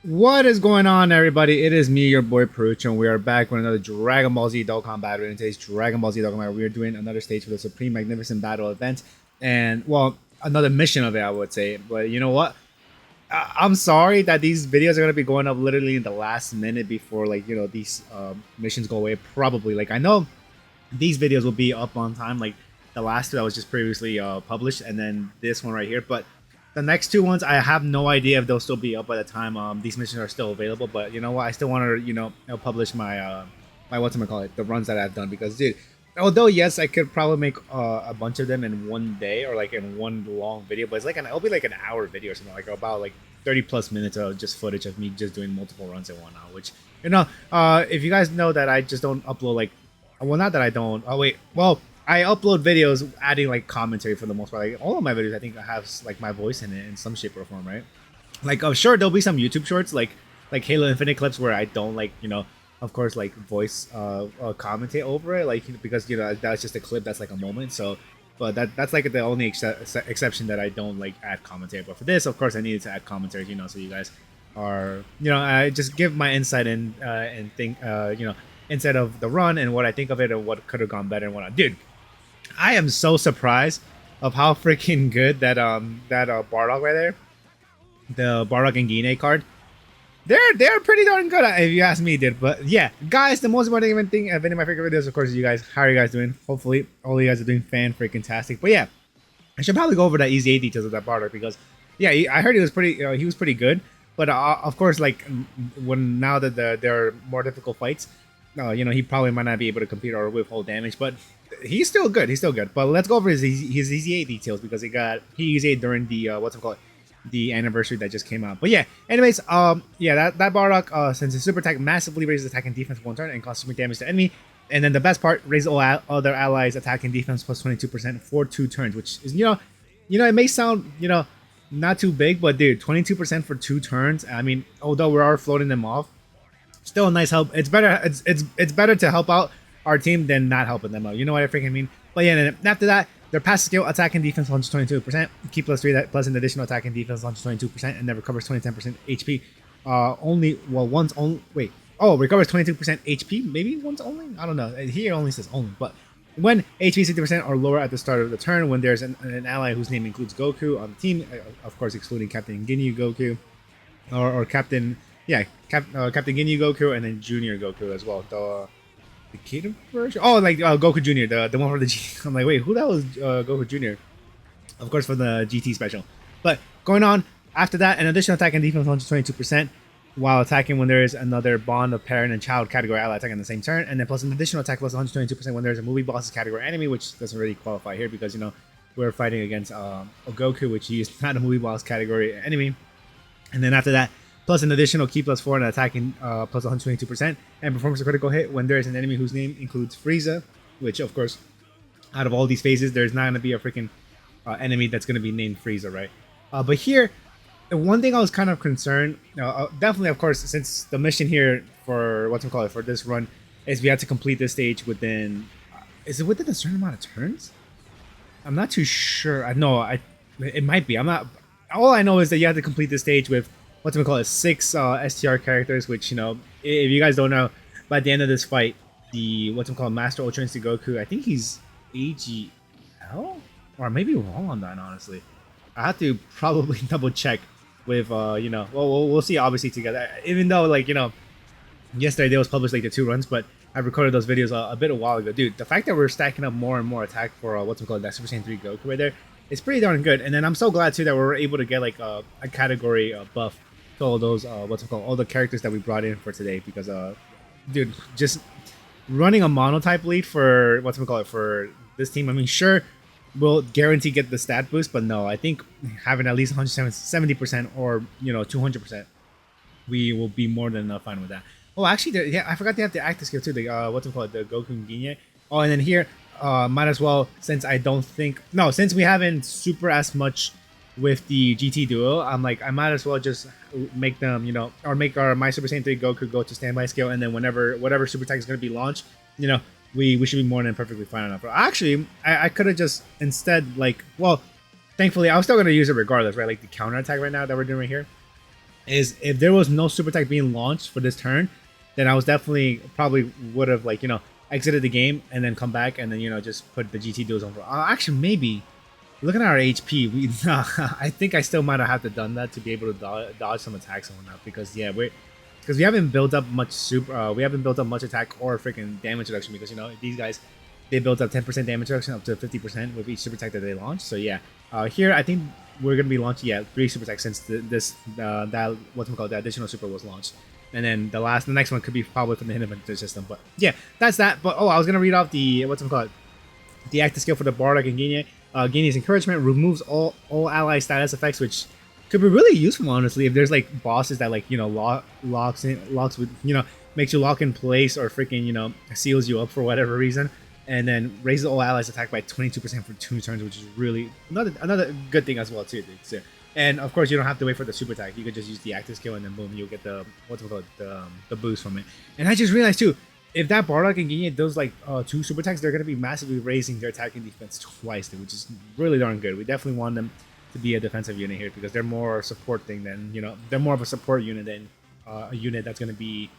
What is going on, everybody? It is me, your boy Perucho, and we are back with another Dragon Ball Z Dokkan battle. In today's Dragon Ball Z Dokkan battle, we are doing another stage for the Supreme Magnificent Battle event, and well, another mission of it, I would say. But you know what? I'm sorry that these videos are gonna be going up literally in the last minute before, like, these missions go away. Probably, like, I know these videos will be up on time, like the last two that was just previously published, and then this one right here. But the next two ones, I have no idea if they'll still be up by the time these missions are still available. But you know what? I still want to publish my my the runs that I've done, because dude, although yes, I could probably make a bunch of them in one day or like in one long video, but it'll be like an hour video or something, like about like 30 plus minutes of just footage of me just doing multiple runs and whatnot. Which if you guys know that I just don't upload, like, well, not that I don't. Oh wait, well, I upload videos adding like commentary for the most part. Like all of my videos, I think I have like my voice in it in some shape or form, right? Like, sure, there'll be some YouTube shorts like Halo Infinite clips where I don't, like, of course, like voice commentate over it, like, because that's just a clip, that's like a moment. So, but that's like the only exception that I don't like add commentary. But for this, of course, I needed to add commentary, so you guys are, I just give my insight and think, instead of the run and what I think of it and what could have gone better and whatnot. Dude, I am so surprised of how freaking good that Bardock right there, the Bardock and Guinea card. They're pretty darn good, if you ask me, dude. But yeah, guys, the most important thing of any of my favorite videos, of course, is you guys. How are you guys doing? Hopefully, all of you guys are doing fan-freaking-tastic. But yeah, I should probably go over the easy A details of that Bardock, because yeah, I heard he was pretty good. But of course, like, when now that there are more difficult fights, he probably might not be able to compete or withhold damage, but he's still good. He's still good. But let's go over his EZA details, because he EZA during the the anniversary that just came out. But yeah, anyways, yeah, that Bardock, since his super attack massively raises attack and defense for one turn and causes super damage to enemy, and then the best part, raises all other allies attack and defense plus 22% for 2 turns, which is it may sound not too big, but dude, 22% for 2 turns. I mean, although we are floating them off, still a nice help. It's better. It's better to help out our team than not helping them out. You know what I freaking mean? But yeah, and after that, their passive skill, attack and defense 122%, key plus 3, that plus an additional attack and defense 122%, and then recovers 27% HP. Once only. Wait. Oh, recovers 22% HP. Maybe once only. I don't know. Here it only says only, but when HP 60% or lower at the start of the turn, when there's an ally whose name includes Goku on the team, of course excluding Captain Ginyu Goku, or Captain, yeah, Captain Ginyu Goku, and then Junior Goku as well. The kid version? Oh, like Goku Junior, the one for the G. I'm like, wait, who that was? Goku Junior, of course, for the GT special. But going on after that, an additional attack and defense 122%, while attacking when there is another bond of parent and child category ally attacking the same turn, and then plus an additional attack plus 122% when there's a movie bosses category enemy, which doesn't really qualify here because we're fighting against a Goku, which is not a movie boss category enemy. And then after that, plus an additional key plus 4 and attacking plus 122%, and performs a critical hit when there is an enemy whose name includes Frieza, which, of course, out of all these phases, there's not going to be a freaking enemy that's going to be named Frieza, right? But here, one thing I was kind of concerned, definitely, of course, since the mission here for for this run is we have to complete this stage within, is it within a certain amount of turns? I'm not too sure. It might be. I'm not. All I know is that you have to complete this stage with 6 STR characters, which, if you guys don't know, by the end of this fight, the Master Ultra Instinct Goku, I think he's AGL, or maybe wrong on that, honestly. I have to probably double check with well, we'll see obviously together, even though, like, yesterday there was published like the 2 runs, but I recorded those videos a bit a while ago. Dude, the fact that we're stacking up more and more attack for that Super Saiyan 3 Goku right there, it's pretty darn good. And then I'm so glad too that we're able to get like a category buff to all those all the characters that we brought in for today, because dude, just running a monotype lead for for this team, I mean, sure, we'll guarantee get the stat boost, but no, I think having at least 170% or 200%, we will be more than fine with that. Oh, actually, yeah, I forgot they have the active skill too. The the Goku Ginye. Oh, and then here, might as well, since since we haven't super as much with the GT duo, I'm like, I might as well just make them, or make our My Super Saiyan 3 Goku go to standby skill, and then whatever super attack is going to be launched, we should be more than perfectly fine enough. But actually, I could have just instead, like, well, thankfully, I was still going to use it regardless, right? Like the counter attack right now that we're doing right here. is if there was no super attack being launched for this turn, then I was definitely probably would have like exited the game and then come back and then just put the GT duos on. Actually, maybe looking at our HP, we I think I still might have to done that to be able to dodge some attacks and whatnot because yeah, we haven't built up much we haven't built up much attack or freaking damage reduction because these guys they built up 10% damage reduction up to 50% with each super attack that they launch. So yeah, here I think we're gonna be launching 3 super attacks since that that additional super was launched. And then the next one could be probably from the hidden system. But yeah, that's that. But I was gonna read off the the active skill for the Bardock and Genie. Genie's encouragement removes all ally status effects, which could be really useful honestly if there's like bosses that locks with makes you lock in place or freaking seals you up for whatever reason, and then raises all allies attack by 22% for 2 turns, which is really another good thing as well too. So, and of course, you don't have to wait for the super attack. You could just use the active skill, and then boom, you'll get the the boost from it. And I just realized too, if that Bardock and Ginye does like 2 super attacks, they're gonna be massively raising their attacking defense twice, which is really darn good. We definitely want them to be a defensive unit here because they're more support thing than they're more of a support unit than a unit that's gonna be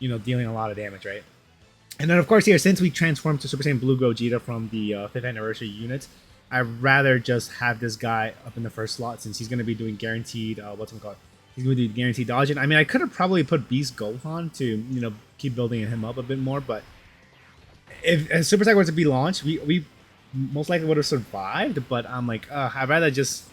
dealing a lot of damage, right? And then of course here, since we transformed to Super Saiyan Blue Gogeta from the 5th anniversary units, I'd rather just have this guy up in the first slot since he's going to be doing guaranteed, he's going to do guaranteed dodging. I mean, I could have probably put Beast Gohan to, keep building him up a bit more, but if a Super Attack were to be launched, we most likely would have survived, but I'm like, I'd rather just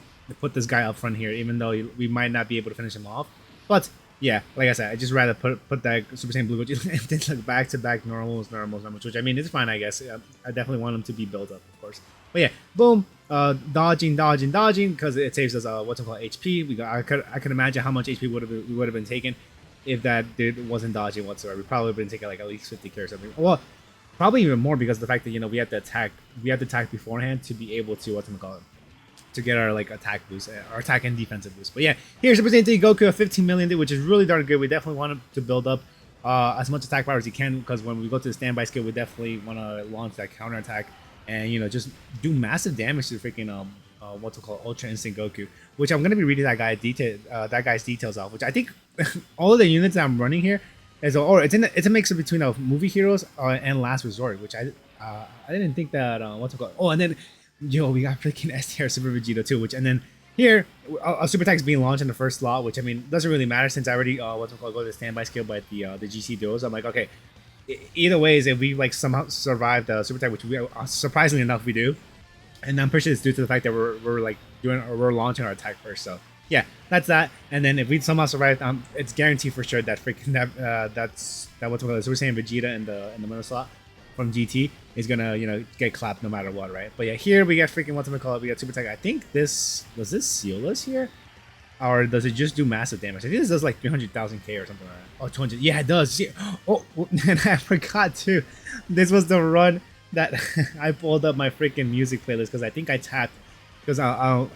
put this guy up front here, even though we might not be able to finish him off. But yeah, like I said, I just rather put that Super Saiyan Blue Gogeta and then like back-to-back normals, which I mean, it's fine, I guess. I definitely want him to be built up, of course. But yeah, boom, dodging, because it saves us HP. I could imagine how much HP we would have been taking if that dude wasn't dodging whatsoever. We probably would have been taking like at least 50k or something. Well, probably even more because of the fact that we have to attack beforehand to be able to to get our like attack boost, our attack and defensive boost. But yeah, here's Super Saiyan 3 Goku, a 15 million, which is really darn good. We definitely want him to build up as much attack power as he can because when we go to the standby skill, we definitely want to launch that counter attack and just do massive damage to the freaking Ultra Instinct Goku, which I'm gonna be reading that guy's details off. Which I think all of the units that I'm running here it's a mix of between movie heroes and Last Resort, which I didn't think that and then we got freaking STR Super Vegeta too, and then here a super attack's being launched in the first slot, which I mean doesn't really matter since I already go to the standby skill by the GC duos. I'm like, okay, either way, is if we like somehow survive the super attack, which we surprisingly enough we do, and I'm pretty sure it's due to the fact that we're launching our attack first. So yeah, that's that. And then if we somehow survive, it's guaranteed for sure that freaking that's Super Saiyan Vegeta in the middle slot from GT is gonna get clapped no matter what, right? But yeah, here we get freaking we got super attack. I think does this seal us here? Or does it just do massive damage? I think this does like 300,000k or something like that. Oh, 200. Yeah, it does. Yeah. Oh, and I forgot too. This was the run that I pulled up my freaking music playlist because I think I tapped. Because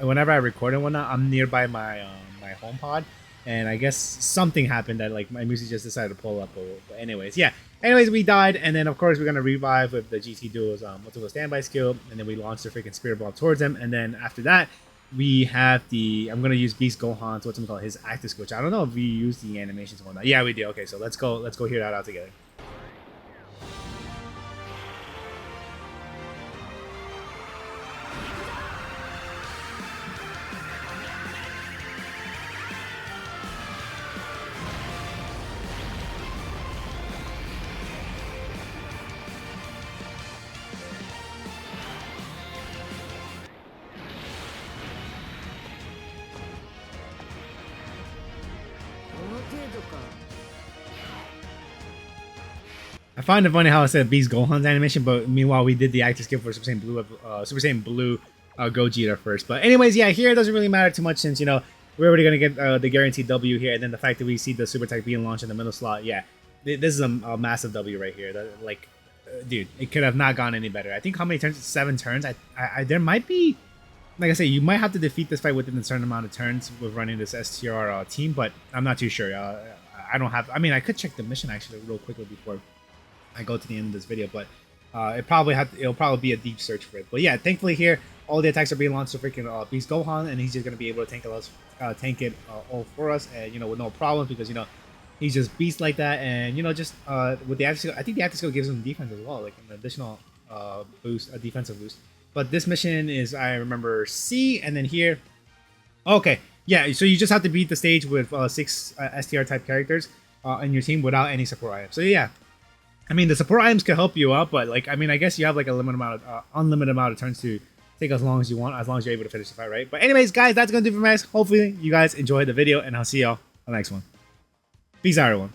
whenever I record and whatnot, I'm nearby my my HomePod, and I guess something happened that like my music just decided to pull up. But anyways, yeah. Anyways, we died, and then of course we're gonna revive with the GT duos standby skill, and then we launch the freaking Spirit Ball towards them, and then after that. We have I'm gonna use Beast Gohan's his active skill. Which I don't know if we use the animations or whatnot. Yeah, we do. Okay, so let's go hear that out together. I find it funny how I said Beast Gohan's animation, but meanwhile we did the active skill for Super Saiyan Blue Gogeta first. But anyways, yeah, here it doesn't really matter too much since we're already gonna get the guaranteed W here, and then the fact that we see the super attack being launched in the middle slot, yeah, this is a massive W right here. That, like, dude, it could have not gone any better. I think how many turns? 7 turns. I there might be, like I say, you might have to defeat this fight within a certain amount of turns with running this STR team, but I'm not too sure. I don't have. I mean, I could check the mission actually real quickly before I go to the end of this video, but It'll probably be a deep search for it. But yeah, thankfully here all the attacks are being launched to freaking Beast Gohan, and he's just gonna be able to tank it all for us, and with no problems because he's just beast like that, and just with the active skill, I think the active skill gives him defense as well, like an additional boost, a defensive boost. But this mission is, I remember, C, and then here, okay, yeah. So you just have to beat the stage with 6 STR type characters in your team without any support items. So yeah, I mean the support items can help you out, but like I guess you have like a unlimited amount of turns to take as long as you want, as long as you're able to finish the fight, right? But anyways, guys, that's gonna do it for me. Hopefully you guys enjoyed the video, and I'll see y'all on the next one. Peace out, everyone.